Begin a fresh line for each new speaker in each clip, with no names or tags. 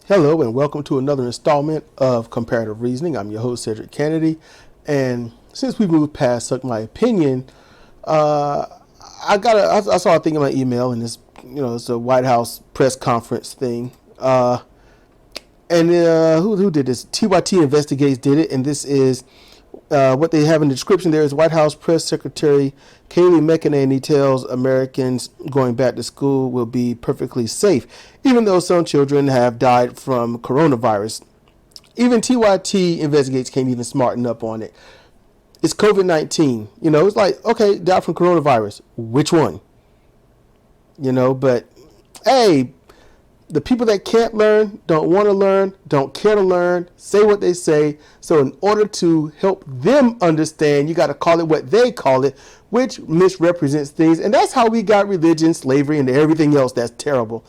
Hello and welcome to another installment of Comparative Reasoning. I'm your host, Sidra Kennedy. And since we moved past Suck My Opinion, I saw a thing in my email, and it's a White House press conference thing. Who did this? TYT Investigates did it, and this is what they have in the description there is White House Press Secretary Kayleigh McEnany tells Americans going back to school will be perfectly safe, even though some children have died from coronavirus. Even TYT Investigates can't even smarten up on it. It's COVID-19. It's like, okay, died from coronavirus. Which one? But hey, the people that can't learn, don't want to learn, don't care to learn, say what they say. So in order to help them understand, you got to call it what they call it, which misrepresents things. And that's how we got religion, slavery, and everything else that's terrible.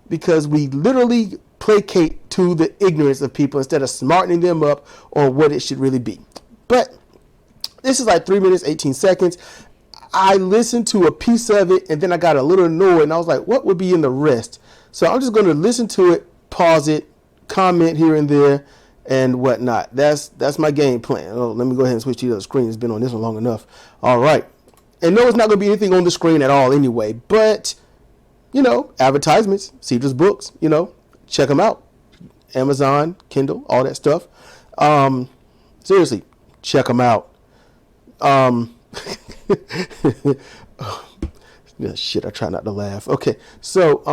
Because we literally placate to the ignorance of people instead of smartening them up on what it should really be. But this is like 3 minutes, 18 seconds. I listened to a piece of it, and then I got a little annoyed, and I was like, what would be in the rest? So I'm just going to listen to it, pause it, comment here and there, and whatnot. That's my game plan. Oh, let me go ahead and switch to the other screen. It's been on this one long enough. All right. And no, it's not going to be anything on the screen at all anyway. But, advertisements, Sidra's books, check them out. Amazon, Kindle, all that stuff. Seriously, check them out. Shit, I try not to laugh. Okay, so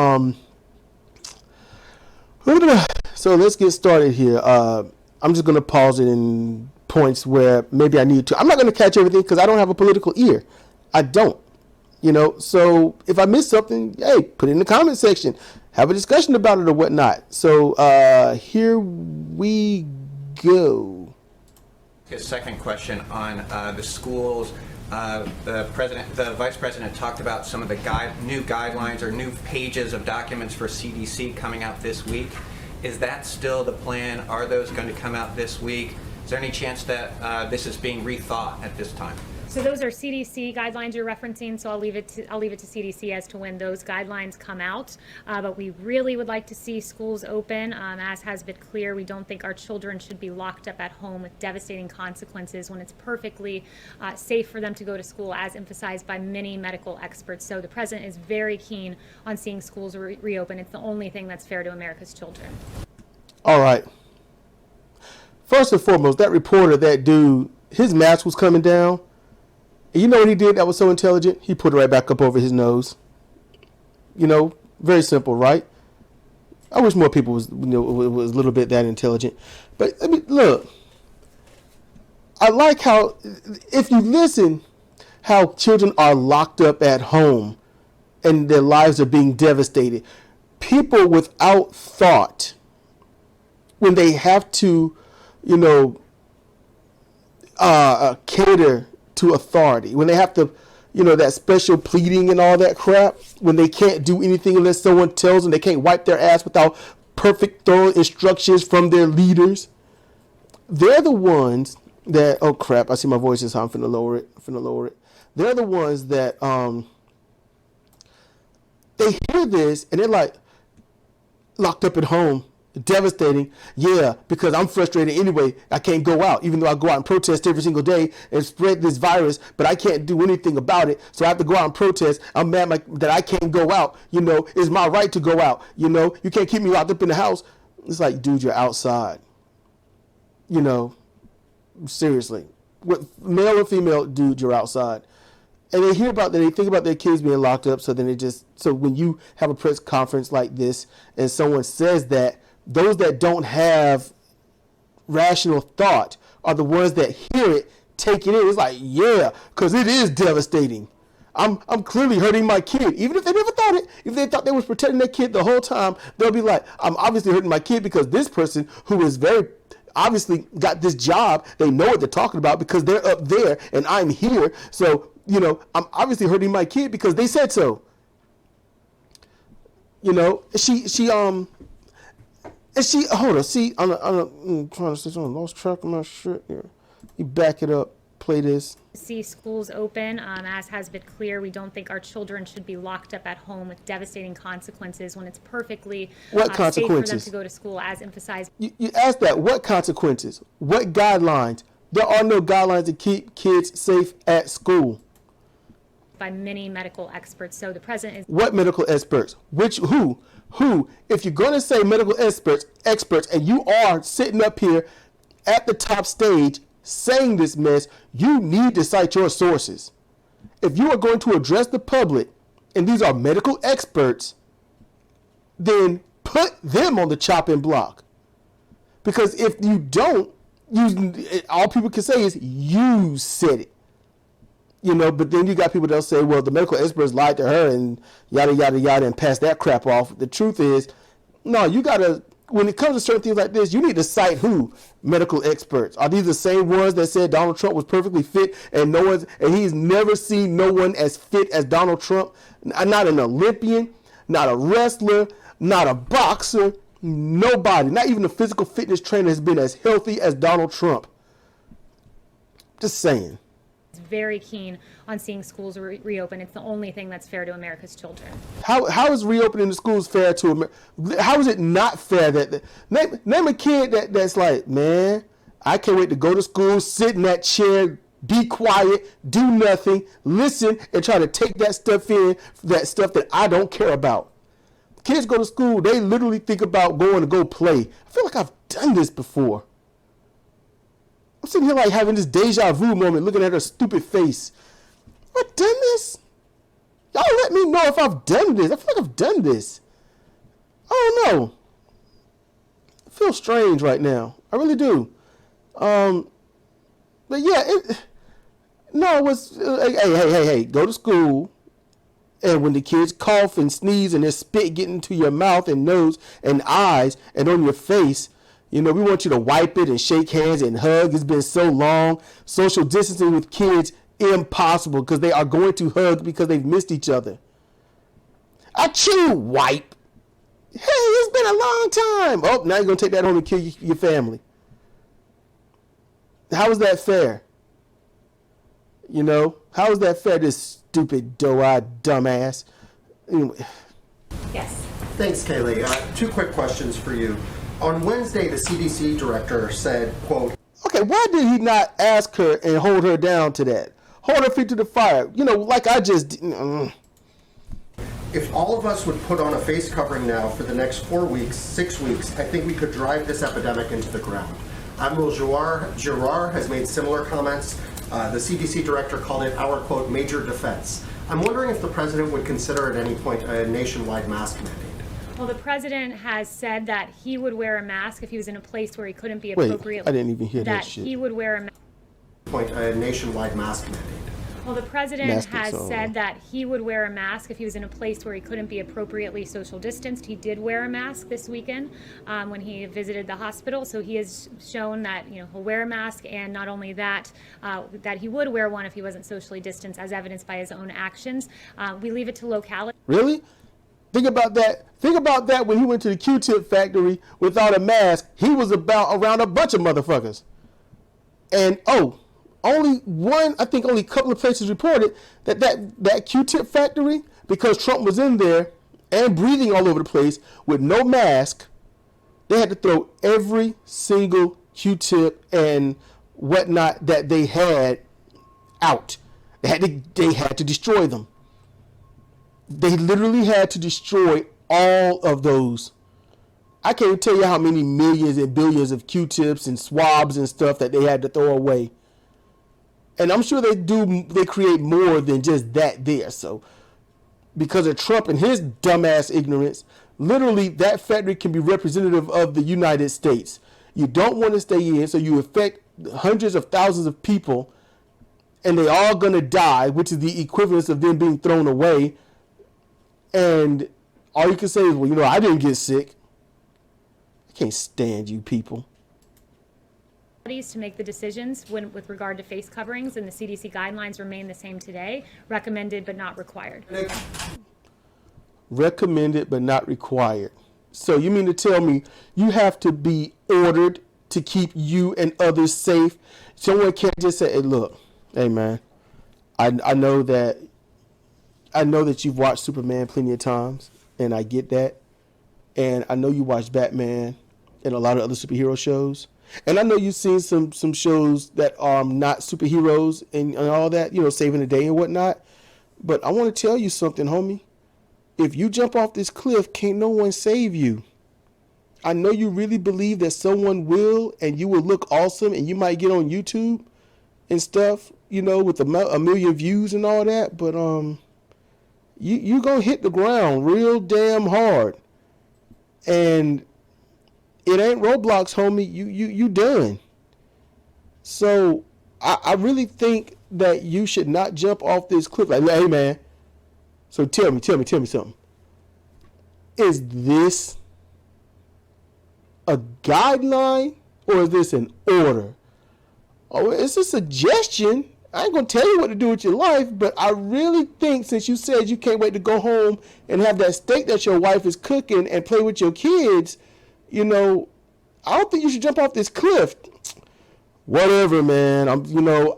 let's get started here. I'm just going to pause it in points where maybe I need to. I'm not going to catch everything because I don't have a political ear. I don't. So if I miss something, hey, put it in the comment section. Have a discussion about it or whatnot. So here we go.
His second question on the schools. The vice president talked about some of the new guidelines or new pages of documents for CDC coming out this week. Is that still the plan? Are those going to come out this week? Is there any chance that this is being rethought at this time?
So those are CDC guidelines you're referencing, so I'll leave it to CDC as to when those guidelines come out. But we really would like to see schools open. As has been clear, we don't think our children should be locked up at home with devastating consequences when it's perfectly safe for them to go to school, as emphasized by many medical experts. So the president is very keen on seeing schools reopen. It's the only thing that's fair to America's children.
All right. First and foremost, that reporter, that dude, his mask was coming down. And you know what he did that was so intelligent? He put it right back up over his nose. Very simple, right? I wish more people was a little bit that intelligent. But I mean, look, I like how, if you listen, how children are locked up at home and their lives are being devastated. People without thought, when they have to, cater to authority, when they have to, that special pleading and all that crap, when they can't do anything unless someone tells them, they can't wipe their ass without perfect, thorough instructions from their leaders. They're the ones that, oh crap, I see my voice is high, I'm finna lower it. They're the ones that, they hear this and they're like, locked up at home. Devastating. Yeah, because I'm frustrated anyway. I can't go out, even though I go out and protest every single day and spread this virus, but I can't do anything about it. So I have to go out and protest. I'm mad that I can't go out. It's my right to go out. You can't keep me locked up in the house. It's like, dude, you're outside. Seriously. Male or female, dude, you're outside. And they hear about that, they think about their kids being locked up, so when you have a press conference like this and someone says that, those that don't have rational thought are the ones that hear it, take it in. It's like, yeah, because it is devastating. I'm clearly hurting my kid. Even if they never thought it, if they thought they was protecting their kid the whole time, they'll be like, I'm obviously hurting my kid because this person who is very obviously got this job, they know what they're talking about because they're up there and I'm here. So, I'm obviously hurting my kid because they said so. Hold on, see, I'm trying to see something, lost track of my shit here. You back it up. play this.
See schools open. As has been clear, we don't think our children should be locked up at home with devastating consequences when it's perfectly
What
safe for them
consequences?
to go to school, as emphasized
You asked that. What consequences? What guidelines? There are no guidelines to keep kids safe at school.
by many medical experts. So the president is
What medical experts? Who? If you're going to say medical experts, and you are sitting up here at the top stage saying this mess, you need to cite your sources. If you are going to address the public, and these are medical experts, then put them on the chopping block. Because if you don't, all people can say is you said it. But then you got people that'll say, well, the medical experts lied to her and yada, yada, yada, and pass that crap off. The truth is, no, you got to, when it comes to certain things like this, you need to cite who? Medical experts. Are these the same ones that said Donald Trump was perfectly fit and he's never seen no one as fit as Donald Trump? Not an Olympian, not a wrestler, not a boxer, nobody, not even a physical fitness trainer has been as healthy as Donald Trump. Just saying.
very keen on seeing schools reopen. It's the only thing that's fair to America's children.
How is reopening the schools fair to America? How is it not fair that name a kid that's like, man, I can't wait to go to school, sit in that chair, be quiet, do nothing, listen, and try to take that stuff in, that stuff that I don't care about. Kids go to school, they literally think about going to go play. I feel like I've done this before. I'm sitting here like having this deja vu moment, looking at her stupid face. Have I done this? Y'all let me know if I've done this. I feel like I've done this. I don't know. I feel strange right now. I really do. But yeah, it was, hey, go to school. And when the kids cough and sneeze and their spit get into your mouth and nose and eyes and on your face, we want you to wipe it and shake hands and hug. It's been so long. Social distancing with kids, impossible, because they are going to hug because they've missed each other. Achoo, wipe. Hey, it's been a long time. Oh, now you're going to take that home and kill your family. How is that fair? How is that fair, this stupid, doe-eyed dumbass? Anyway.
Yes.
Thanks, Kayleigh. Two quick questions for you. On Wednesday, the CDC director said, quote,
okay, why did he not ask her and hold her down to that? Hold her feet to the fire. Like I just...
if all of us would put on a face covering now for the next 4 weeks, 6 weeks, I think we could drive this epidemic into the ground. Admiral Giroir has made similar comments. The CDC director called it our, quote, major defense. I'm wondering if the president would consider at any point a nationwide mask mandate.
Well, the president has said that he would wear a mask if he was in a place where he couldn't be appropriately.
Wait, I didn't even hear that shit.
That he would wear a mask.
Point a nationwide mask mandate.
Well, the president has said that he would wear a mask if he was in a place where he couldn't be appropriately social distanced. He did wear a mask this weekend when he visited the hospital. So he has shown that he'll wear a mask, and not only that, that he would wear one if he wasn't socially distanced, as evidenced by his own actions. We leave it to locality.
Really? Think about that. Think about that when he went to the Q-tip factory without a mask. He was around a bunch of motherfuckers. And only a couple of places reported that Q-tip factory, because Trump was in there and breathing all over the place with no mask, they had to throw every single Q-tip and whatnot that they had out. They had to destroy them. They literally had to destroy all of those. I can't even tell you how many millions and billions of Q-tips and swabs and stuff that they had to throw away. And I'm sure they create more than just that there. So because of Trump and his dumbass ignorance, literally that factory can be representative of the United States. You don't want to stay in, so you affect hundreds of thousands of people, and they all going to die, which is the equivalence of them being thrown away. And all you can say is, well, I didn't get sick. I can't stand you people.
To make the decisions with regard to face coverings, and the CDC guidelines remain the same today, recommended but not required.
Recommended but not required. So you mean to tell me you have to be ordered to keep you and others safe? Someone can't just say, hey, look, Hey man, I know that you've watched Superman plenty of times, and I get that. And I know you watched Batman and a lot of other superhero shows. And I know you've seen some shows that are not superheroes and all that, saving the day and whatnot. But I want to tell you something, homie. If you jump off this cliff, can't no one save you. I know you really believe that someone will, and you will look awesome, and you might get on YouTube and stuff, with a million views and all that. But you gonna hit the ground real damn hard, and it ain't Roblox, homie. You done. So I really think that you should not jump off this cliff. Like, hey man. So tell me something. Is this a guideline or is this an order? Oh, it's a suggestion. I ain't gonna tell you what to do with your life, but I really think since you said you can't wait to go home and have that steak that your wife is cooking and play with your kids, I don't think you should jump off this cliff. Whatever, man. I'm gonna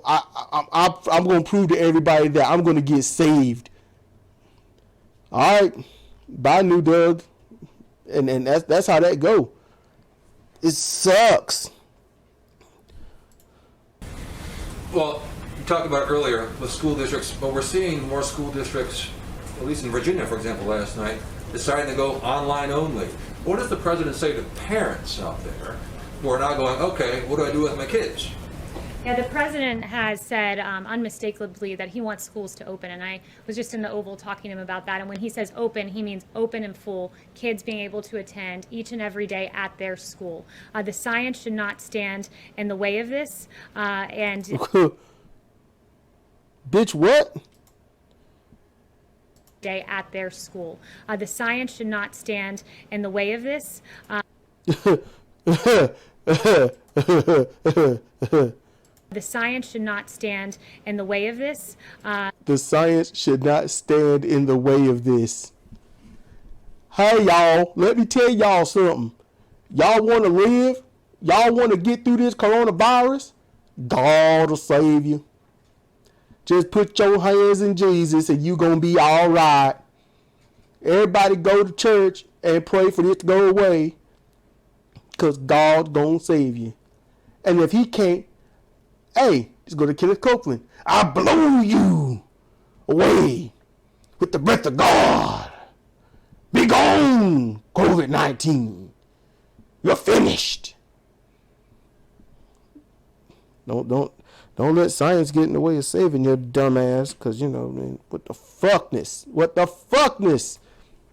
prove to everybody that I'm gonna get saved. All right, bye, new Doug, and that's how that go. It sucks.
Well, you talked about earlier with school districts, but we're seeing more school districts, at least in Virginia, for example, last night, deciding to go online only. What does the president say to parents out there who are now going, okay, what do I do with my kids?
Yeah, the president has said unmistakably that he wants schools to open, and I was just in the Oval talking to him about that. And when he says open, he means open and full, kids being able to attend each and every day at their school. The science should not stand in the way of this.
Bitch, what?
Day at their school. The science should not stand in the way of this. The science should not stand in the way of this.
The science should not stand in the way of this. Hey, y'all, let me tell y'all something. Y'all want to live? Y'all want to get through this coronavirus? God will save you. Just put your hands in Jesus and you going to be all right. Everybody go to church and pray for this to go away, because God's going to save you. And if he can't, hey, just go to Kenneth Copeland. I blow you away with the breath of God. Be gone, COVID-19. You're finished. Don't let science get in the way of saving your dumb ass, because, man, what the fuckness?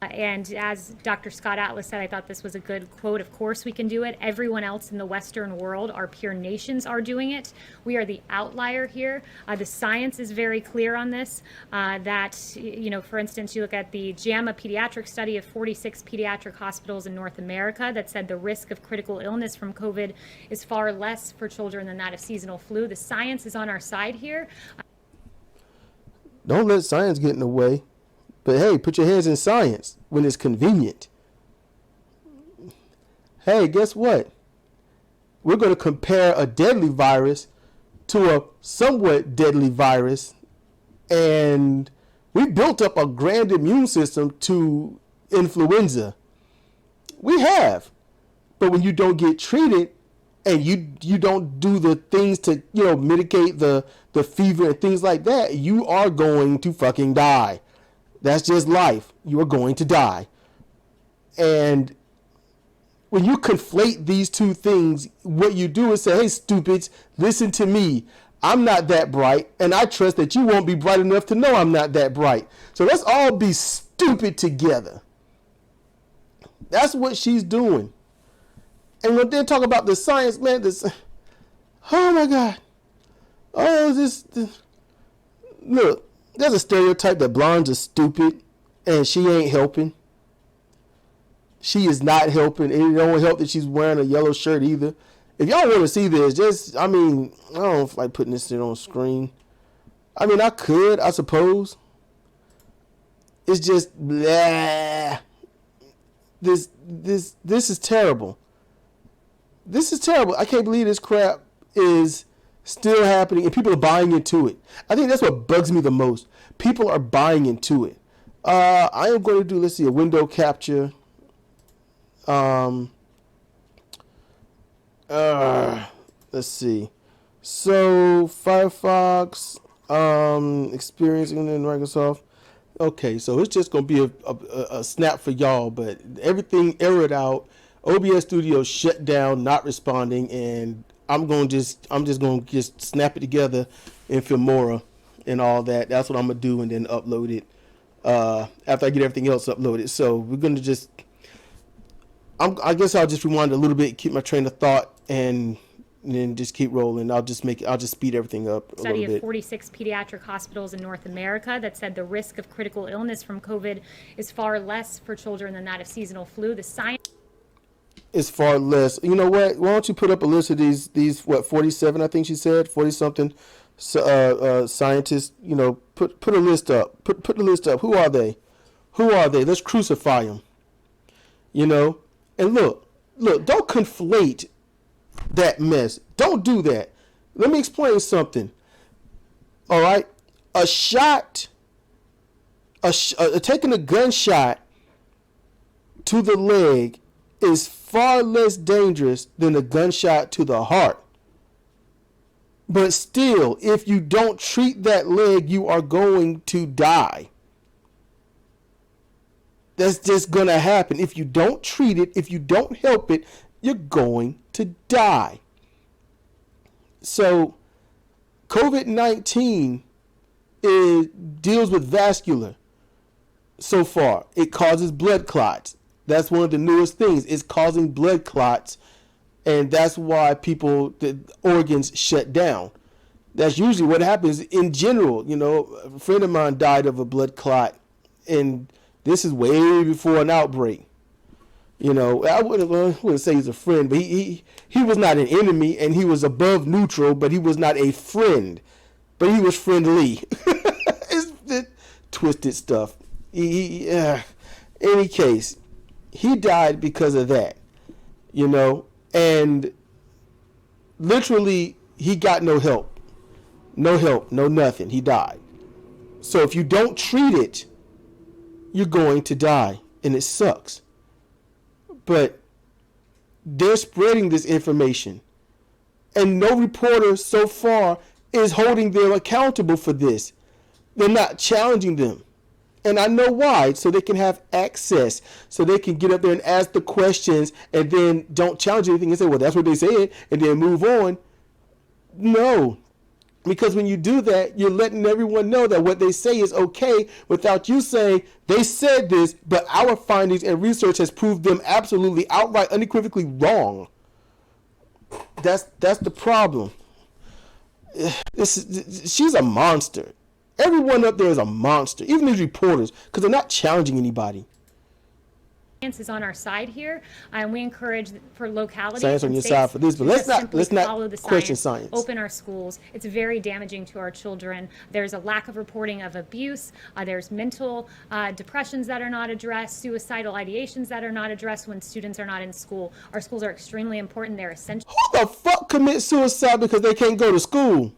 And as Dr. Scott Atlas said, I thought this was a good quote. Of course we can do it. Everyone else in the Western world, our peer nations, are doing it. We are the outlier here. The science is very clear on this, that, for instance, you look at the JAMA pediatric study of 46 pediatric hospitals in North America that said the risk of critical illness from COVID is far less for children than that of seasonal flu. The science is on our side here.
Don't let science get in the way. But hey, put your hands in science when it's convenient. Hey, guess what? We're going to compare a deadly virus to a somewhat deadly virus. And we built up a grand immune system to influenza. We have. But when you don't get treated and you don't do the things to, mitigate the fever and things like that, you are going to fucking die. That's just life. You are going to die. And when you conflate these two things, what you do is say, hey, stupids, listen to me. I'm not that bright, and I trust that you won't be bright enough to know I'm not that bright. So let's all be stupid together. That's what she's doing. And when they talk about the science, man, oh my God. Look. There's a stereotype that blondes are stupid, and she ain't helping. She is not helping. And it don't help that she's wearing a yellow shirt either. If y'all want to see this, I don't like putting this shit on screen. I could, I suppose. It's just, blah. This is terrible. This is terrible. I can't believe this crap is still happening, and people are buying into it. I think that's what bugs me the most. People are buying into it. I am going to do, let's see, a window capture. Let's see. So Firefox, experiencing in Microsoft. Okay, so it's just gonna be a snap for y'all, but everything errored out. OBS Studio shut down, not responding, and I'm just gonna snap it together in Filmora and all that. That's what I'm gonna do, and then upload it after I get everything else uploaded. So we're gonna just, I guess I'll just rewind a little bit, keep my train of thought, and then just keep rolling. I'll just speed everything up a little
Study
bit.
of 46 pediatric hospitals in North America that said the risk of critical illness from COVID is far less for children than that of seasonal flu. The science
Is far less. You know what? Why don't you put up a list of these 47? I think she said 40 something scientists. You know, put a list up. Put the list up. Who are they? Who are they? Let's crucify them. You know, and look. Don't conflate that mess. Don't do that. Let me explain something. All right, taking a gunshot to the leg is far less dangerous than a gunshot to the heart. But still, if you don't treat that leg, you are going to die. That's just going to happen. If you don't treat it, if you don't help it, you're going to die. So, COVID-19 deals with vascular so far. It causes blood clots. That's one of the newest things. It's causing blood clots, and that's why the organs shut down. That's usually what happens in general. You know, a friend of mine died of a blood clot, and this is way before an outbreak. You know, I wouldn't say he's a friend, but he was not an enemy, and he was above neutral, but he was not a friend. But he was friendly. It's twisted stuff. Any case, he died because of that, you know, and literally he got no help, no nothing. He died. So if you don't treat it, you're going to die, and it sucks. But they're spreading this information, and no reporter so far is holding them accountable for this. They're not challenging them. And I know why, so they can have access, so they can get up there and ask the questions and then don't challenge anything and say, well, that's what they said, and then move on. No, because when you do that, you're letting everyone know that what they say is okay without you saying, they said this, but our findings and research has proved them absolutely outright, unequivocally wrong. That's the problem. She's a monster. Everyone up there is a monster, even these reporters, because they're not challenging anybody.
Science is on our side here, and we encourage for localities.
Science on your side for this, but let's not question science.
Open our schools. It's very damaging to our children. There's a lack of reporting of abuse. There's mental depressions that are not addressed, suicidal ideations that are not addressed when students are not in school. Our schools are extremely important. They're essential.
Who the fuck commits suicide because they can't go to school?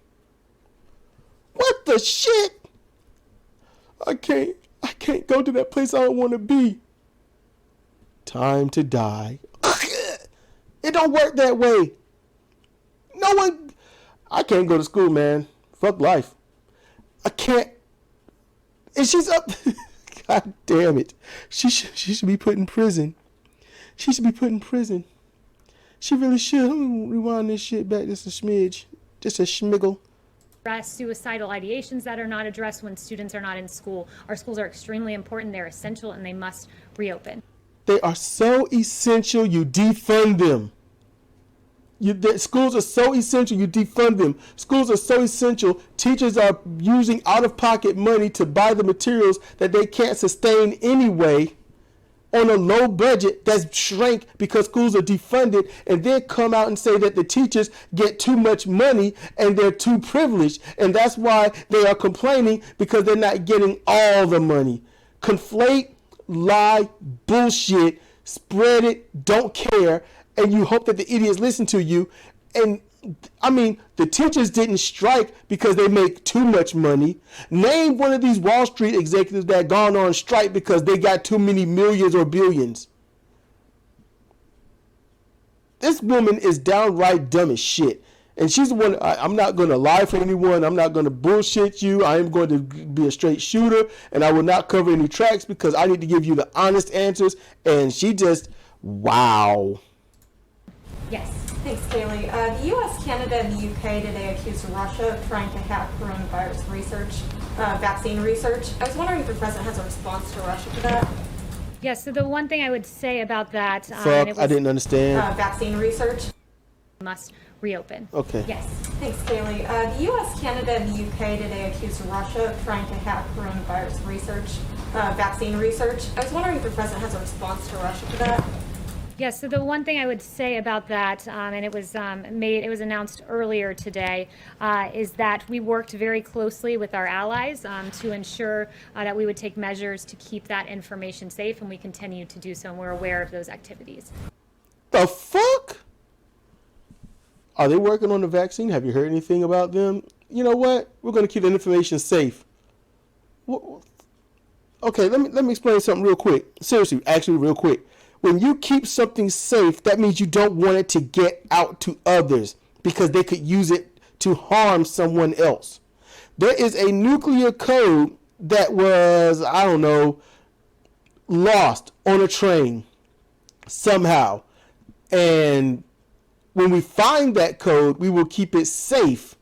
What the shit? I can't go to that place I don't want to be. Time to die. It don't work that way. I can't go to school, man. Fuck life. I can't. And she's up. God damn it. She should be put in prison. She should be put in prison. She really should. Let me rewind this shit back just a smidge. Just a schmiggle.
Suicidal ideations that are not addressed when students are not in school. Our schools are extremely important. They're essential, and they must reopen.
They are so essential, you defund them. Schools are so essential, you defund them. Schools are so essential, teachers are using out-of-pocket money to buy the materials that they can't sustain anyway on a low budget that's shrank because schools are defunded, and then come out and say that the teachers get too much money and they're too privileged, and that's why they are complaining because they're not getting all the money. Conflate, lie, bullshit, spread it, don't care, and you hope that the idiots listen to you. And I mean, the teachers didn't strike because they make too much money. Name one of these Wall Street executives that gone on strike because they got too many millions or billions. This woman is downright dumb as shit. And she's the one, I'm not going to lie for anyone. I'm not going to bullshit you. I am going to be a straight shooter. And I will not cover any tracks because I need to give you the honest answers. And she just, wow.
Yes.
Thanks, Kayleigh. The U.S., Canada, and the U.K. today accused Russia of trying to hack coronavirus research, vaccine research. I was wondering if the president has a response to Russia to that.
Yes, so the one thing I would say about that...
Fuck, I didn't understand.
Vaccine research.
Must reopen.
Okay.
Yes.
Thanks, Kayleigh. The U.S., Canada, and the U.K. today accused Russia of trying to hack coronavirus research, vaccine research. I was wondering if the president has a response to Russia to that.
Yes, so the one thing I would say about that, and it was announced earlier today, is that we worked very closely with our allies to ensure that we would take measures to keep that information safe, and we continue to do so, and we're aware of those activities.
The fuck? Are they working on the vaccine? Have you heard anything about them? You know what? We're going to keep the information safe. Okay, let me explain something real quick. Seriously, actually real quick. When you keep something safe, that means you don't want it to get out to others because they could use it to harm someone else. There is a nuclear code that was, I don't know, lost on a train somehow. And when we find that code, we will keep it safe.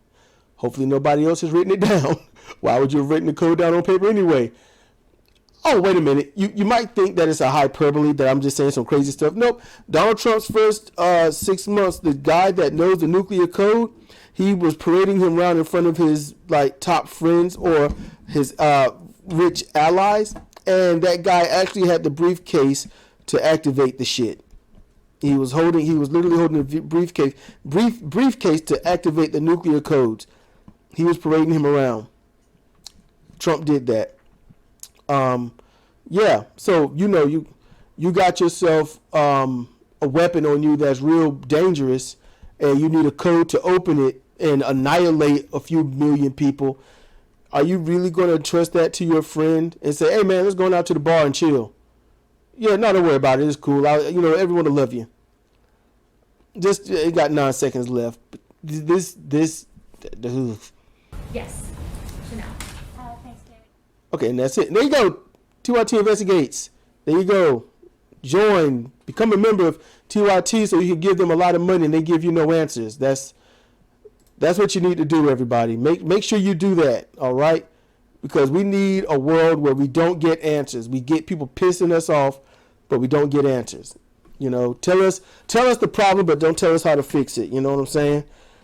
Hopefully nobody else has written it down. Why would you have written the code down on paper anyway? Oh, wait a minute. You might think that it's a hyperbole, that I'm just saying some crazy stuff. Nope. Donald Trump's first 6 months, the guy that knows the nuclear code, he was parading him around in front of his top friends or his rich allies. And that guy actually had the briefcase to activate the shit. He was literally holding a briefcase to activate the nuclear codes. He was parading him around. Trump did that. Yeah, so you got yourself a weapon on you that's real dangerous, and you need a code to open it and annihilate a few million people. Are you really going to trust that to your friend and say, "Hey man, let's go out to the bar and chill"? Yeah, no, don't worry about it. It's cool. Everyone will love you. Just it got 9 seconds left. This.
Yes. Chanel. Thanks, David.
Okay, and that's it. And there you go. TYT Investigates. There you go. Join. Become a member of TYT so you can give them a lot of money and they give you no answers. That's what you need to do, everybody. Make sure you do that, all right? Because we need a world where we don't get answers. We get people pissing us off, but we don't get answers. Tell us the problem, but don't tell us how to fix it. You know what I'm saying?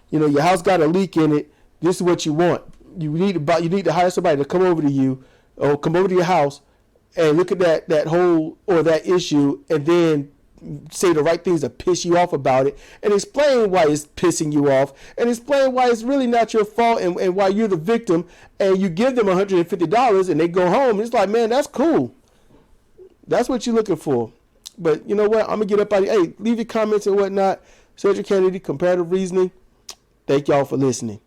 Your house got a leak in it. This is what you want. You need to hire somebody to come over to you or come over to your house and look at that hole or that issue and then say the right things to piss you off about it and explain why it's pissing you off and explain why it's really not your fault and why you're the victim, and you give them $150 and they go home. It's like, man, that's cool. That's what you're looking for. But you know what? I'm going to get up out of here. Hey, leave your comments and whatnot. Sidra Kennedy, Comparative Reasoning. Thank y'all for listening.